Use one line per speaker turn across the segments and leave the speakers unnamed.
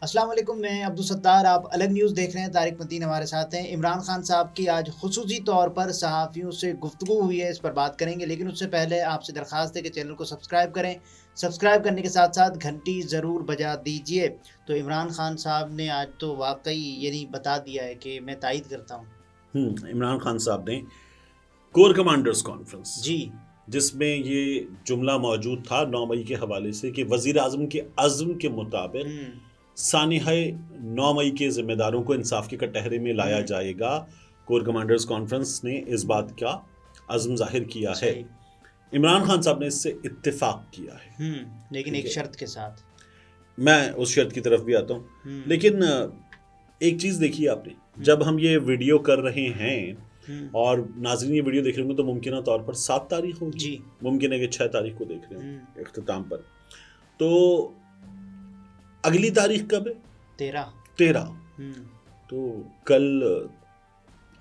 السلام علیکم، میں عبدالستار، آپ الگ نیوز دیکھ رہے ہیں۔ طارق متین ہمارے ساتھ ہیں۔ عمران خان صاحب کی آج خصوصی طور پر صحافیوں سے گفتگو ہوئی ہے، اس پر بات کریں گے، لیکن اس سے پہلے آپ سے درخواست ہے کہ چینل کو سبسکرائب کریں، سبسکرائب کرنے کے ساتھ ساتھ گھنٹی ضرور بجا دیجئے۔ تو عمران خان صاحب نے آج تو واقعی یعنی بتا دیا ہے کہ میں تائید کرتا ہوں۔
عمران خان صاحب نے کور کمانڈرز کانفرنس
جی،
جس میں یہ جملہ موجود تھا 9 مئی کے حوالے سے کہ وزیر اعظم کے عزم کے مطابق سانحہ 9 مئی کے ذمہ داروں کو انصاف کے کٹہرے میں لایا جائے گا۔ کور کمانڈرز کانفرنس نے اس بات کا عزم ظاہر کیا ہے۔ عمران خان صاحب نے اس سے اتفاق کیا ہے،
لیکن ایک شرط کے ساتھ۔
میں اس شرط کی طرف بھی آتا ہوں، لیکن ایک چیز دیکھیے آپ نے، جب ہم یہ ویڈیو کر رہے ہیں اور ناظرین یہ ویڈیو دیکھ رہے ہوں گے تو ممکنہ طور پر 7 تاریخ ہوگی،
جی،
ممکن ہے کہ 6 تاریخ کو دیکھ رہے ہوں اختتام پر، تو اگلی تاریخ کب ہے؟ 13۔ تو کل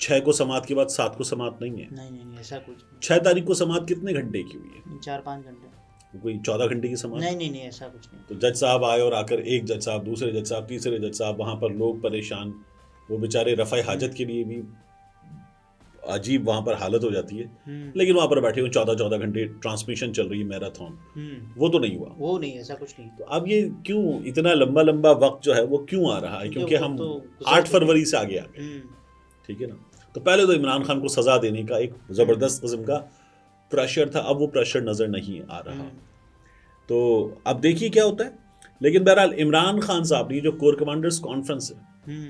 6 کو سماعت کے بعد 7 کو سماعت نہیں ہے؟
نہیں، ایسا کچھ
6 تاریخ کو سماعت کتنے گھنٹے کی ہوئی ہے؟
4-5 گھنٹے،
کوئی 14 گھنٹے کی سماعت؟
نہیں، ایسا کچھ نہیں۔
تو جج صاحب آئے اور آ کر ایک جج صاحب، دوسرے جج صاحب، تیسرے جج صاحب، وہاں پر لوگ پریشان، وہ بیچارے رفع حاجت کے لیے بھی عجیب وہاں پر حالت ہو جاتی ہے، لیکن وہاں پر بیٹھے ہوئے 14 گھنٹے ٹرانسمیشن چل رہی ہے میراتھن، وہ تو نہیں ہوا،
وہ نہیں، ایسا کچھ نہیں۔
تو اب یہ کیوں اتنا لمبا وقت جو ہے وہ کیوں آ رہا ہے؟ کیونکہ ہم 8 فروری سے آگے آ گئے، ٹھیک ہے نا؟ تو پہلے تو عمران خان کو سزا دینے کا ایک زبردست قسم کا پریشر تھا، اب وہ پریشر نظر نہیں آ رہا، تو اب دیکھیے کیا ہوتا ہے۔ لیکن بہرحال عمران خان صاحب نے جو کور کمانڈرز کانفرنس ہے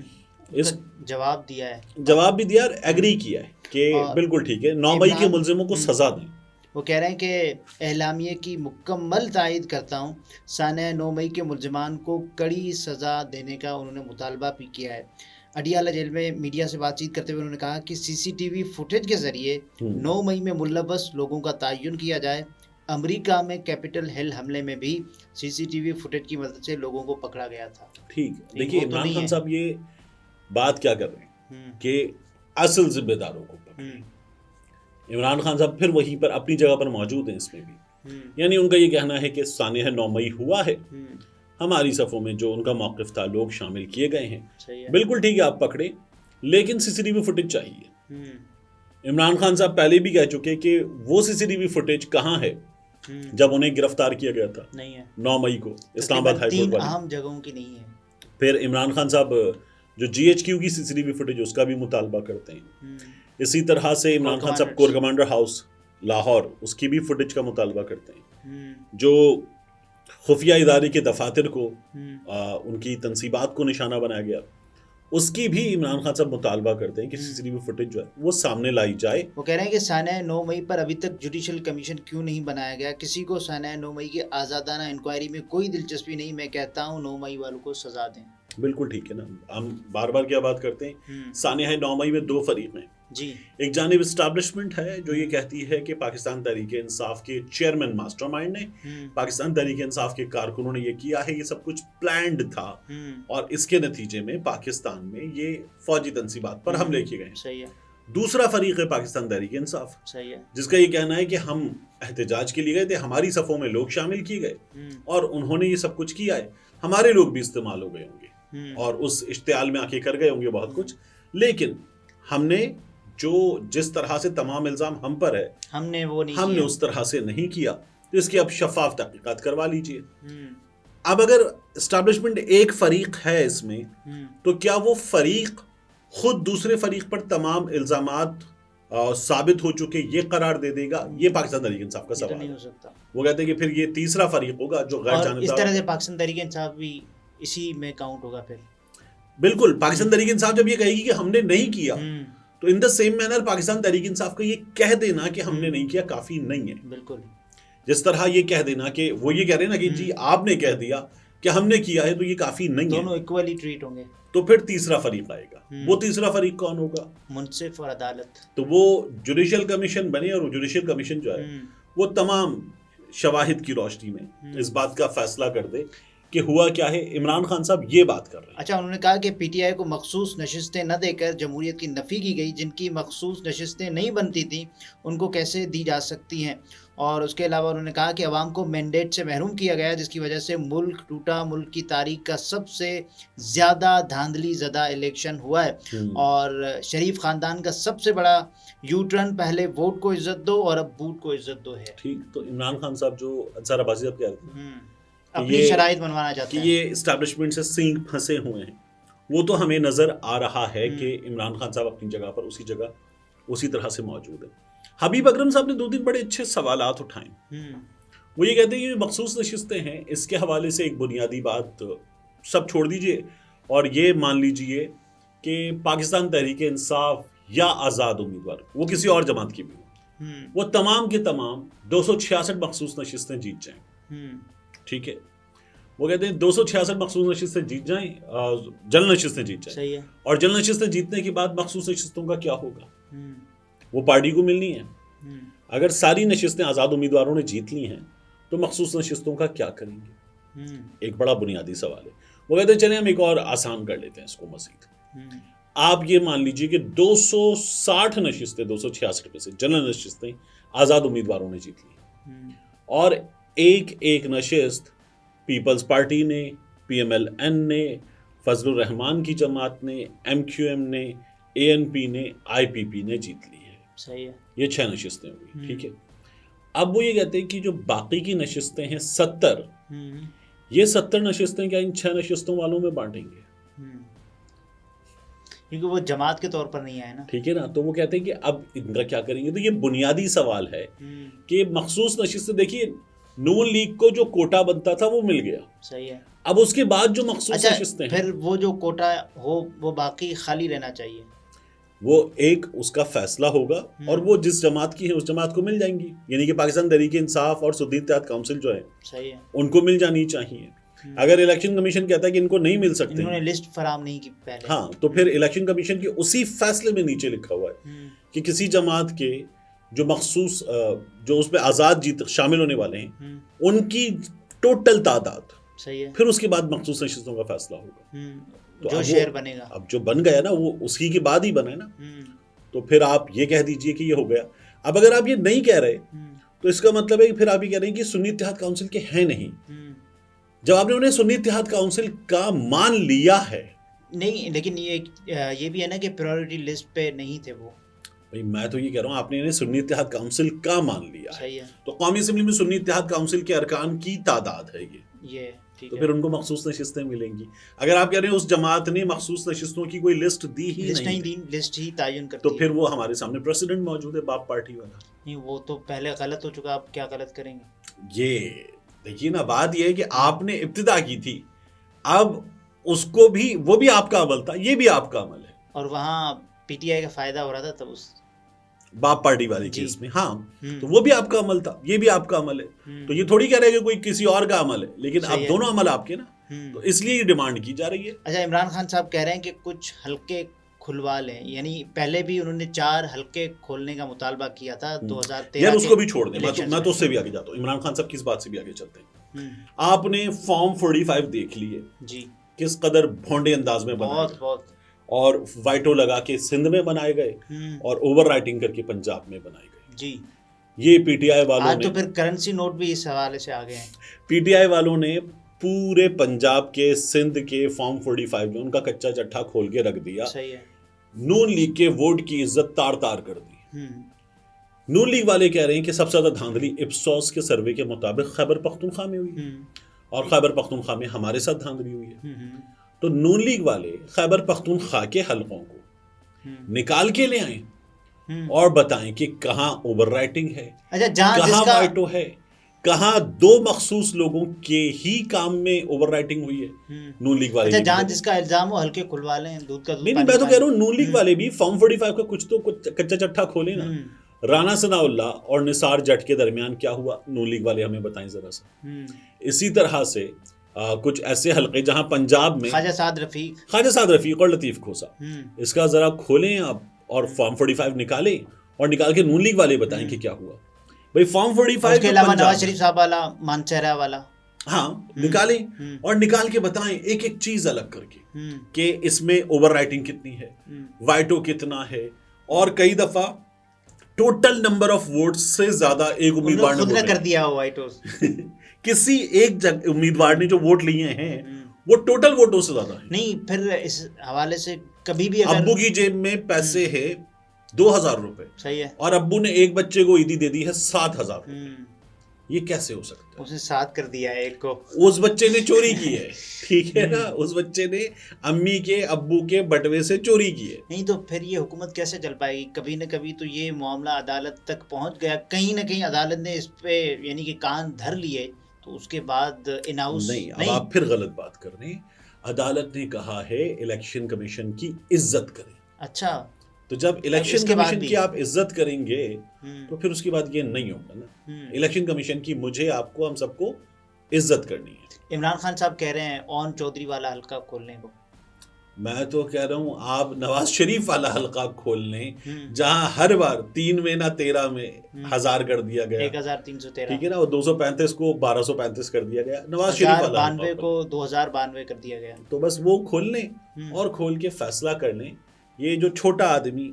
اس
جواب دیا ہے،
جواب بھی دیا اور ایگری کیا ہے کہ بالکل ٹھیک ہے، 9 مئی کے ملزموں کو سزا دیں۔
وہ کہہ رہے ہیں کہ اعلامیے کی مکمل تائید کرتا ہوں، سانحہ 9 مئی کے ملزمان کو کڑی سزا دینے کا انہوں نے مطالبہ بھی کیا ہے۔ اڈیالہ جیل میں میڈیا سے بات چیت کرتے ہوئے انہوں نے کہا کہ CCTV فوٹیج کے ذریعے 9 مئی میں ملوث لوگوں کا تعین کیا جائے۔ امریکہ میں کیپٹل ہل حملے میں بھی CCTV فوٹیج کی مدد سے لوگوں کو پکڑا گیا تھا۔
ٹھیک، دیکھیے عمران خان صاحب یہ بات کیا کر رہے ہیں کہ اصل ذمہ داروں کو پکڑیں۔ عمران خان صاحب پھر وہیں پر اپنی جگہ پر موجود ہیں اس میں بھی، یعنی ان کا یہ کہنا ہے کہ سانحہ 9 مئی ہوا ہے، ہماری صفوں میں جو ان کا موقف تھا لوگ شامل کیے گئے ہیں، بالکل ٹھیک ہے آپ پکڑیں، لیکن CCTV فوٹیج چاہیے۔ عمران خان صاحب پہلے بھی کہہ چکے کہ وہ CCTV فوٹیج کہاں ہے جب انہیں گرفتار کیا گیا تھا 9 مئی کو اسلام آباد ہائی کورٹ والی
اہم جگہوں کی نہیں ہے۔
پھر عمران خان صاحب جو GHQ کی CCTV فوٹیج اس کا بھی مطالبہ کرتے ہیں، اسی طرح سے عمران خان صاحب کور کمانڈر ہاؤس لاہور اس کی بھی فوٹیج کا مطالبہ کرتے ہیں، جو خفیہ ادارے کے دفاتر کو ان کی تنصیبات کو نشانہ بنایا گیا اس کی بھی عمران خان صاحب مطالبہ کرتے ہیں کہ CCTV فوٹیج جو ہے وہ سامنے لائی جائے۔
وہ کہہ رہے ہیں کہ سانحہ 9 مئی پر ابھی تک جوڈیشل کمیشن کیوں نہیں بنایا گیا؟ کسی کو سانحہ 9 مئی کی آزادانہ انکوائری میں کوئی دلچسپی نہیں، میں کہتا ہوں 9 مئی والوں کو سزا دیں۔
بالکل ٹھیک ہے نا، ہم بار بار کیا بات کرتے ہیں، سانحہ 9 مئی میں 2 فریق ہیں،
جی،
ایک جانب اسٹیبلشمنٹ ہے جو یہ کہتی ہے کہ پاکستان تحریک انصاف کے چیئرمین ماسٹر مائنڈ نے، پاکستان تحریک انصاف کے کارکنوں نے یہ کیا ہے، یہ سب کچھ پلانڈ تھا اور اس کے نتیجے میں پاکستان میں یہ فوجی تنصیبات پر حملے کیے گئے۔
صحیح ہے۔
دوسرا فریق ہے پاکستان تحریک انصاف،
صحیح ہے،
جس کا یہ کہنا ہے کہ ہم احتجاج کے لیے گئے تھے، ہماری صفوں میں لوگ شامل کیے گئے اور انہوں نے یہ سب کچھ کیا ہے، ہمارے لوگ بھی استعمال ہو گئے ہوں گے اور اس اشتعال میں آ کے کر گئے ہوں گے بہت کچھ، لیکن ہم نے جو جس طرح سے تمام الزام ہم پر ہے
ہم نے
اس طرح سے نہیں کیا، تو اس کی اب شفاف تحقیقات کروا لیجئے۔ اب اگر اسٹیبلشمنٹ ایک فریق ہے اس میں، تو کیا وہ فریق خود دوسرے فریق پر تمام الزامات ثابت ہو چکے یہ قرار دے دے گا؟ یہ پاکستان تحریک انصاف کا سوال ہے۔ وہ کہتے ہیں کہ پھر یہ تیسرا فریق ہوگا جو غیر جانبدار،
اس طرح سے پاکستان تحریک انصاف بھی اسی میں کاؤنٹ ہوگا پھر۔
بالکل، پاکستان تحریک انصاف جب یہ کہے گی کہ ہم نے نہیں کیا، تو ان the same manner Pakistan Tehreek Insaf کا یہ کہہ دینا کہ ہم نے نہیں کیا کافی نہیں ہے۔
بالکل،
جس طرح یہ کہہ دینا کہ وہ یہ کہہ رہے ہیں نا کہ جی آپ نے کہہ دیا کہ ہم نے کیا ہے تو یہ کافی نہیں ہے،
دونوں ایکولی ٹریٹ ہوں گے،
تو پھر تیسرا فریق آئے گا۔ وہ تیسرا فریق کون ہوگا؟
منصف اور عدالت۔
تو وہ جوڈیشل کمیشن بنے اور جوڈیشل کمیشن جو ہے وہ تمام شواہد کی روشنی میں اس بات کا فیصلہ کر دے کہ ہوا کیا ہے. عمران خان صاحب یہ بات کر رہے ہیں.
اچھا، انہوں نے کہا کہ پی ٹی آئی کو مخصوص نشستیں نہ دے کر جمہوریت کی نفی کی گئی. جن کی مخصوص نشستیں نہیں بنتی تھیں ان کو کیسے دی جا سکتی ہیں. اور اس کے علاوہ انہوں نے کہا کہ عوام کو مینڈیٹ سے محروم کیا گیا جس کی وجہ سے ملک ٹوٹا. ملک کی تاریخ کا سب سے زیادہ دھاندلی زدہ الیکشن ہوا ہے اور شریف خاندان کا سب سے بڑا یو ٹرن پہلے ووٹ کو عزت دو اور اب بوٹ کو عزت دو ہے.
ٹھیک. تو عمران خان صاحب جو انصار عباسی صاحب کہہ رہے تھے
اپنی شرائط بنوانا چاہتے ہیں
کہ یہ اسٹیبلشمنٹ سے سینگ پھنسے ہوئے ہیں، وہ تو ہمیں نظر آ رہا ہے کہ عمران خان صاحب اپنی جگہ پر اسی طرح سے موجود ہیں. حبیب اکرم صاحب نے 2 بڑے اچھے سوالات اٹھائے. وہ یہ کہتے ہیں کہ مخصوص نشستیں ہیں، اس کے حوالے سے ایک بنیادی بات سب چھوڑ دیجئے اور یہ مان لیجئے کہ پاکستان تحریک انصاف یا آزاد امیدوار وہ کسی اور جماعت کی بھی ہو، وہ تمام کے تمام 266 مخصوص نشستیں جیت جائیں. ٹھیک ہے. وہ کہتے ہیں 266 مخصوص نشستیں جیت جائیں، جنرل نشستیں جیت جائیں.
صحیح ہے.
اور جنرل نشستیں جیتنے کے بعد مخصوص نشستوں کا کیا ہوگا؟ وہ پارٹی کو ملنی ہے. اگر ساری نشستیں آزاد امیدواروں نے جیت لی ہیں تو مخصوص نشستوں کا کیا کریں گے؟ ایک بڑا بنیادی سوال ہے. وہ کہتے ہیں چلیں ہم ایک اور آسان کر لیتے ہیں اس کو مزید. آپ یہ مان لیجئے کہ 260 نشستیں 266 میں سے جنرل نشستیں آزاد امیدواروں نے جیت لی اور ایک نشست پیپلز پارٹی نے، پی ایم ایل این نے، فضل الرحمان کی جماعت نے، ایم کیو ایم نے، اے این پی نے، آئی پی پی نے جیت لی ہے.
صحیح ہے.
یہ 6 نشستیں ہوئی. ٹھیک ہے. اب وہ یہ کہتے ہیں کہ جو باقی کی نشستیں ہیں 70، یہ 70 نشستیں کیا ان 6 نشستوں والوں میں بانٹیں گے؟
کیونکہ وہ جماعت کے طور پر نہیں آئے نا.
ٹھیک ہے نا. تو وہ کہتے ہیں کہ اب ان کا کیا کریں گے. تو یہ بنیادی سوال ہے کہ مخصوص نشستیں، دیکھیے نون لیگ کو جو کوٹا بنتا تھا وہ مل گیا.
صحیح ہے.
اب اس کے بعد جو مخصوص نشستیں
پھر وہ جو کوٹا ہو وہ باقی خالی رہنا چاہیے.
وہ ایک اس کا فیصلہ ہوگا اور وہ جس جماعت کی ہے اس جماعت کو مل جائیں گی. یعنی کہ پاکستان تحریک انصاف اور سدی اتحاد کونسل جو ہے
صحیح ہے
ان کو مل جانی چاہیے. اگر الیکشن کمیشن کہتا ہے کہ ان کو نہیں مل سکتے،
انہوں نے لسٹ فراہم نہیں کی پہلے،
ہاں تو پھر الیکشن کمیشن کے اسی فیصلے میں نیچے لکھا ہوا ہے کہ کسی جماعت کے جو مخصوص جو اس پہ آزاد شامل ہونے والے ہیں ان کی ٹوٹل تعداد.
صحیح ہے.
پھر اس کے بعد مخصوص نشستوں کا فیصلہ ہوگا.
جو شہر بنے گا
اب جو بن گیا نا وہ اسی کے بعد ہی بنا ہے نا. تو پھر آپ یہ کہہ دیجئے کہ یہ ہو گیا. اب اگر آپ یہ نہیں کہہ رہے تو اس کا مطلب ہے کہ پھر آپ یہ کہہ رہے ہیں کہ سنی اتحاد کونسل کے ہیں نہیں. جب آپ نے انہیں سنی اتحاد کونسل کا مان لیا ہے
نہیں، لیکن یہ بھی ہے نا کہ پرائیورٹی لسٹ پہ نہیں تھے وہ.
بھائی میں تو یہ کہہ رہا ہوں آپ نے انہیں سنی اتحاد کونسل کا مان لیا ہے.
صحیح ہے.
تو قومی اسمبلی میں سنی اتحاد کونسل کے ارکان کی تعداد ہے یہ تو پھر ان کو مخصوص نشستیں ملیں گی. اگر آپ کہہ رہے ہیں اس جماعت نے مخصوص نشستوں کی کوئی لسٹ دی ہی نہیں،
لسٹ ہی تعین کرتی،
تو پھر وہ ہمارے سامنے پریسیڈنٹ موجود ہے باپ پارٹی والا.
نہیں وہ تو پہلے غلط ہو چکا، آپ کیا غلط کریں گے؟
یہ دیکھیے نا بات یہ ہے کہ آپ نے ابتدا کی تھی، اب اس کو بھی وہ بھی آپ کا عمل تھا، یہ بھی آپ کا عمل ہے.
اور وہاں پی ٹی آئی کا فائدہ ہو رہا تھا تب اس
باپ پارٹی والے کیس میں. ہاں تو وہ بھی آپ کا عمل تھا، یہ بھی آپ کا عمل ہے. تو یہ تھوڑی کہہ رہے کہ کوئی کسی اور کا عمل ہے، لیکن اب دونوں عمل آپ کے نا. تو اس لیے یہ ڈیمانڈ کی جا رہی ہے.
اچھا، عمران خان صاحب کہہ رہے ہیں کہ کچھ حلقے کھلوا لیں، یعنی پہلے بھی انہوں نے 4 حلقے کھولنے کا مطالبہ کیا تھا 2013.
یار اس کو بھی چھوڑ دیں، میں تو اس سے بھی آگے جاتا ہوں. عمران خان صاحب کس بات سے بھی آگے چلتے ہیں. آپ نے فارم 45 دیکھ لیے
جی،
کس قدر بھونڈے انداز میں بنائے،
بہت
اور وائٹو لگا کے سندھ میں بنائے گئے اور اوور رائٹنگ کر کے پنجاب میں بنائے گئے.
جی
یہ پی ٹی آئی والوں
نے تو پھر کرنسی نوٹ بھی اس حوالے سے آگے ہیں.
پی ٹی آئی والوں نے پورے پنجاب کے سندھ کے فارم 45 جو ان کا کچا چٹھا کھول کے رکھ دیا.
صحیح ہے.
نون لیگ کے ووٹ کی عزت تار تار کر دی. نون لیگ والے کہہ رہے ہیں کہ سب سے زیادہ دھاندلی اپسوس کے سروے کے مطابق خیبر پختونخوا میں ہوئی اور خیبر پختونخوا میں ہمارے ساتھ دھاندلی ہوئی ہے. تو نون لیگ والے خیبر پختونخوا کے حلقوں کو نکال کے لے آئیں اور بتائیں کہ کہاں اوور رائٹنگ ہے، کہاں وائٹو ہے، کہاں 2 مخصوص لوگوں کے ہی کام میں اوور رائٹنگ ہوئی ہے. نون لیگ والے
جہاں جس کا الزام ہو ہلکے کھلوا لیں، دودھ کا دودھ.
نہیں میں تو کہہ رہا ہوں نون لیگ والے بھی فارم 45 کا کچھ تو کچا چٹھا کھولے نا. رانا ثناء اللہ اور نثار جٹ کے درمیان کیا ہوا نون لیگ والے ہمیں بتائیں ذرا سا. اسی طرح سے کچھ ایسے حلقے جہاں پنجاب میں خواجہ سعد رفیق اور لطیف کھوسا، اس کا ذرا کھولیں آپ اور فارم 45 نکالیں اور نکال کے نون لیگ والے بتائیں کہ کیا ہوا. بھائی فارم 45
کے علاوہ نواز شریف صاحب والا، مانسہرہ والا،
ہاں نکالیں اور نکال کے بتائیں ایک ایک چیز الگ کر کے کہ اس میں اوور رائٹنگ کتنی ہے, وائٹو کتنا ہے, اور کئی دفعہ ٹوٹل نمبر آف ووٹ سے زیادہ ایک امیدوار نے
کر دیا وائٹوز
کسی ایک امیدوار نے جو ووٹ لیے ہیں وہ ٹوٹل ووٹوں سے زیادہ ہے.
نہیں پھر اس حوالے سے کبھی بھی
ابو کی جیب میں پیسے ہے 2000 روپے,
صحیح ہے,
اور ابو نے ایک بچے کو عیدی دے دی ہے 7000 روپے, یہ کیسے ہو سکتا ہے؟
اس نے 7 کر دیا ہے ایک کو,
اس بچے نے چوری کی ہے, ٹھیک ہے نا, اس بچے نے امی کے ابو کے بٹوے سے چوری کی ہے.
نہیں تو پھر یہ حکومت کیسے چل پائے گی؟ کبھی نہ کبھی تو یہ معاملہ عدالت تک پہنچ گیا, کہیں نہ کہیں عدالت نے اس پہ یعنی کہ کان دھر لیے, تو اس کے بعد اناؤس
نہیں. اب آپ پھر غلط بات کر رہے ہیں. عدالت نے کہا ہے الیکشن کمیشن کی عزت کریں.
اچھا,
تو جب الیکشن کمیشن کی آپ عزت کریں گے تو پھر اس کے بعد یہ نہیں ہوگا نا. الیکشن کمیشن کی مجھے, آپ کو, ہم سب کو عزت کرنی ہے.
عمران خان صاحب کہہ رہے ہیں اون چودھری والا حلقہ کھولنے کو.
میں تو کہہ رہا ہوں آپ نواز شریف والا حلقہ کھول لیں جہاں ہر بار 3 میں نہ 13 میں 1000 کر دیا گیا,
1313,
ٹھیک ہے نا, اور 235 کو 1235 کر دیا گیا. نواز شریف والا
92 کو 2092 کر دیا گیا.
تو بس وہ کھول لیں اور کھول کے فیصلہ کر لیں. یہ جو چھوٹا آدمی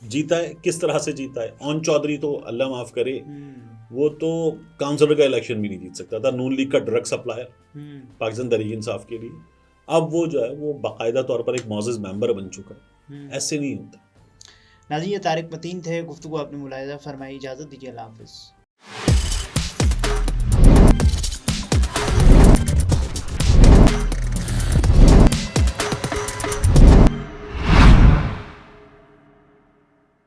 جیتا ہے, کس طرح سے جیتا ہے, اون چودھری تو اللہ معاف کرے, وہ تو کاؤنسلر کا الیکشن بھی نہیں جیت سکتا تھا, نون لیگ کا ڈرگ سپلائر پاکستان تحریک انصاف کے لیے. اب وہ جو ہے وہ باقاعدہ طور پر ایک معزز ممبر بن چکا ہے. ایسے نہیں ہوتا.
ناظرین, یہ طارق متین تھے, گفتگو آپ نے ملاحظہ فرمائی. اجازت دیجیے, اللہ حافظ.